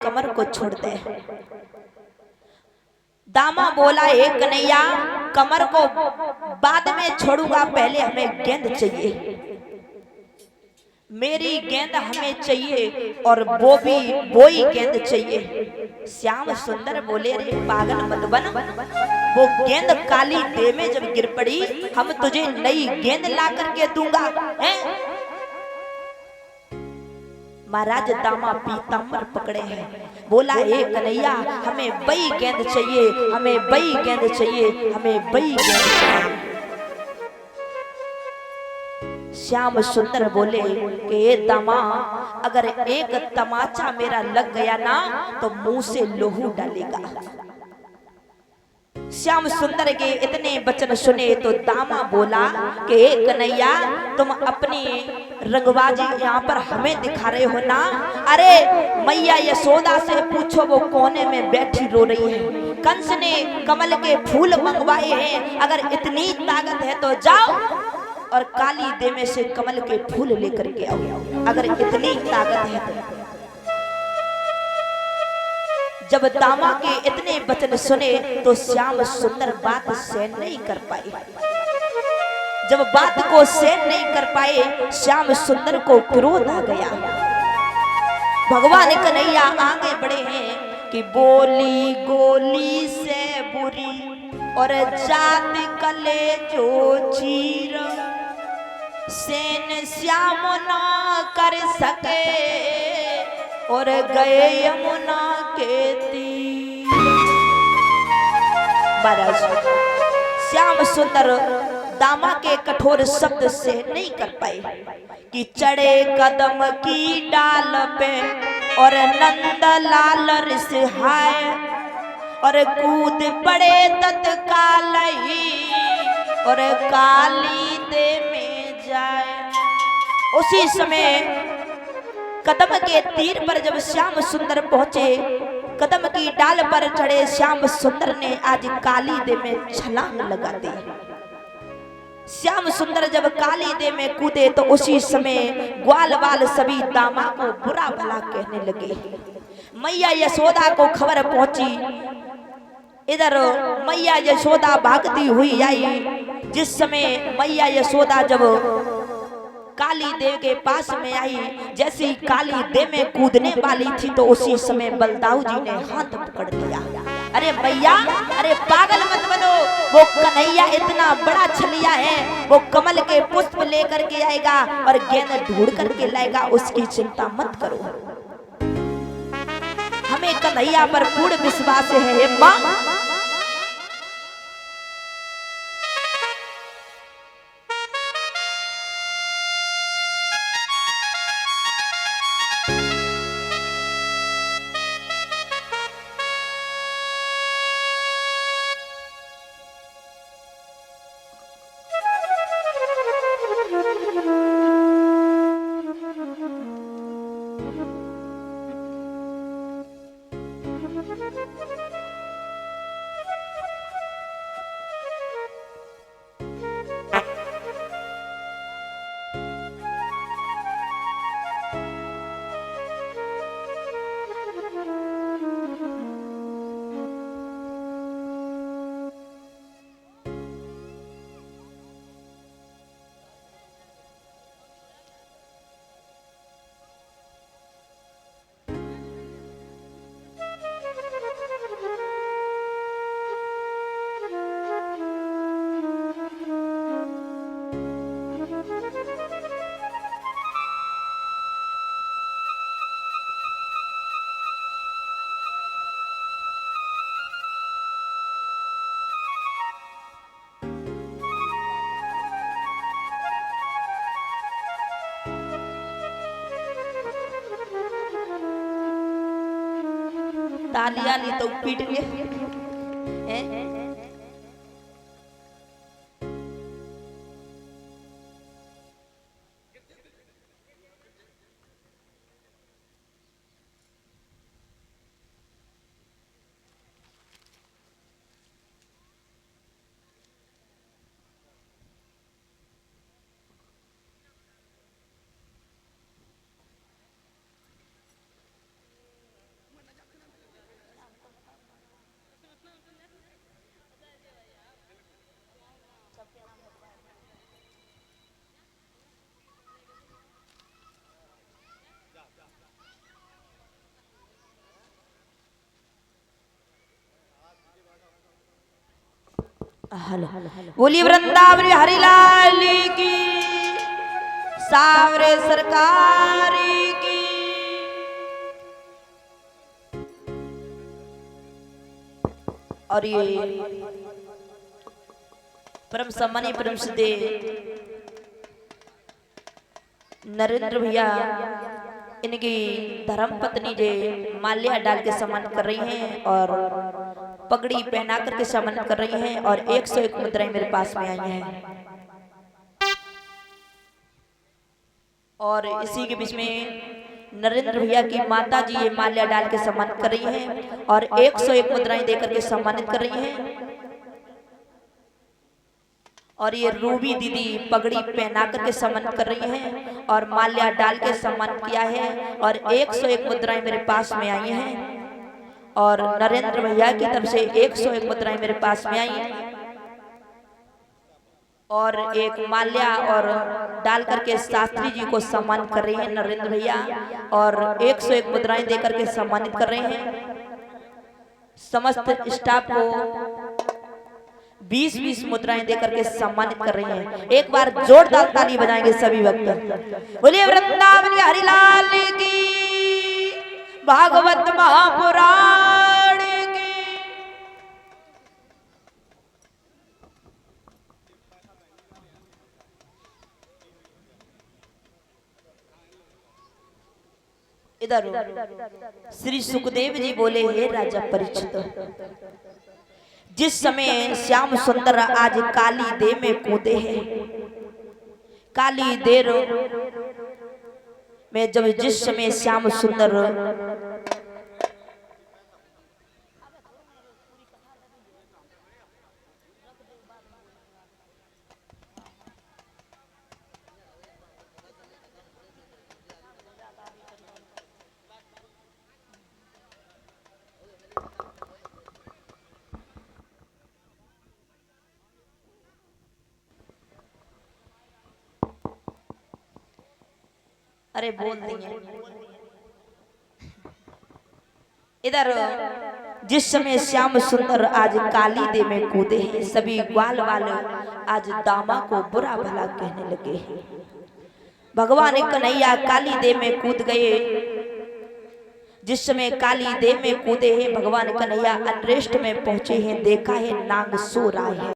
कमर को छोड़ दे। दामा बोला, ए कन्हैया, कमर को बाद में छोड़ूंगा, पहले हमें गेंद चाहिए, मेरी गेंद हमें चाहिए और वो भी वही गेंद चाहिए। श्याम सुंदर बोले, रे पागल मत बन, वो गेंद काली देह में जब गिर पड़ी, हम तुझे नई गेंद ला करके दूंगा, हैं? महाराज दामा पीताम्बर पकड़े हैं, बोला, ए कन्हैया, हमें वही गेंद चाहिए, हमें वही गेंद चाहिए, हमें वही गेंद चाहिए। श्याम सुंदर बोले कि दामा, अगर एक तमाचा मेरा लग गया ना तो मुंह से लोहू डालेगा। श्याम सुंदर के इतने वचन सुने तो दामा बोला कि कन्हैया, तुम अपनी रंगबाजी यहाँ पर हमें दिखा रहे हो ना? अरे मैया यशोदा से पूछो, वो कोने में बैठी रो रही है, कंस ने कमल के फूल मंगवाए हैं, अगर इतनी ताकत है तो जाओ और काली देह में से कमल के फूल लेकर के आओ, अगर इतनी ताकत है तो। जब दामा के इतने वचन सुने तो श्याम सुंदर बात सहन नहीं कर पाए। जब बात को सहन नहीं कर पाए, श्याम सुंदर को क्रोध आ गया। भगवान कन्हैया आगे बढ़े हैं कि बोली गोली से बुरी और जात कले जो चीर, सेन श्याम ना कर सके और गए यमुना के तीर। महाराज श्याम सुंदर दामा के कठोर शब्द से नहीं कर पाए कि चढ़े कदम की डाल पे और नंद लाल रिसहाय और कूद पड़े तत्काल ही और काली दे में जाए। उसी समय कदम के तीर पर जब श्याम सुंदर पहुंचे, कदम की डाल पर चढ़े श्याम सुंदर ने आज काली दे में छलांग लगा दी। श्याम सुंदर जब काली दे में कूदे तो उसी समय ग्वाल बाल सभी दामा को बुरा भला कहने लगे। मैया यशोदा को खबर पहुंची, इधर मैया यशोदा भागती हुई आई। जिस समय मैया यशोदा जब काली देव के पास में आई, जैसे ही काली देव में कूदने वाली थी तो उसी समय बलदाऊ जी ने हाथ पकड़ लिया। अरे मैया, अरे पागल मत बनो, वो कन्हैया इतना बड़ा छलिया है, वो कमल के पुष्प लेकर के आएगा और गेंद ढूंढ करके लाएगा, उसकी चिंता मत करो, हमें कन्हैया पर पूर्ण विश्वास है माँ। तालियां ली तो पीट ले हेलो बोलिए वृंदावन हरि लाल की, सावरे सरकार की। और ये परम सम्मानीय परम सिद्धे नरेंद्र भैया इनकी धर्म पत्नी जे माल्या डाल के सम्मान कर रही हैं और पगड़ी पहना करके सम्मान कर रही हैं और 101 मुद्राएं मेरे पास में आई हैं। और इसी के बीच में नरेंद्र भैया की माता जी ये माल्या डाल के सम्मानित कर रही हैं और 101 मुद्राएं देकर के सम्मानित कर रही हैं। और ये रूबी दीदी पगड़ी पहना करके सम्मानित कर रही हैं और माल्या डाल के सम्मानित किया है और 101 मुद्राएं मेरे पास में आई हैं। और नरेंद्र भैया की तरफ से 101 मुद्राएं मेरे पास में आई हैं और एक माल्या और डाल करके शास्त्री जी को सम्मानित कर रही हैं नरेंद्र भैया और 101 मुद्राएं देकर के सम्मानित कर रहे हैं। समस्त स्टाफ को 20-20 मुद्राएं देकर के सम्मानित कर रही हैं। एक बार जोरदार ताली बजाएंगे सभी भक्त। बोलिए वृंदावन हरिलाल की, भागवत महापुराण की। इधर श्री सुखदेव जी बोले, हे राजा परीक्षित, जिस समय श्याम सुंदर आज काली दे में कूदे हैं, काली देर में जब जिस समय श्याम सुंदर अरे बोल दिए इधर जिस समय श्याम सुंदर आज काली दे में कूदे हैं, सभी ग्वाल वाले आज दामा को बुरा भला कहने लगे हैं। भगवान कन्हैया काली दे में कूद गए। जिस समय काली दे में कूदे हैं भगवान कन्हैया अनरेस्ट में पहुंचे हैं, देखा है नाग सो रहा है।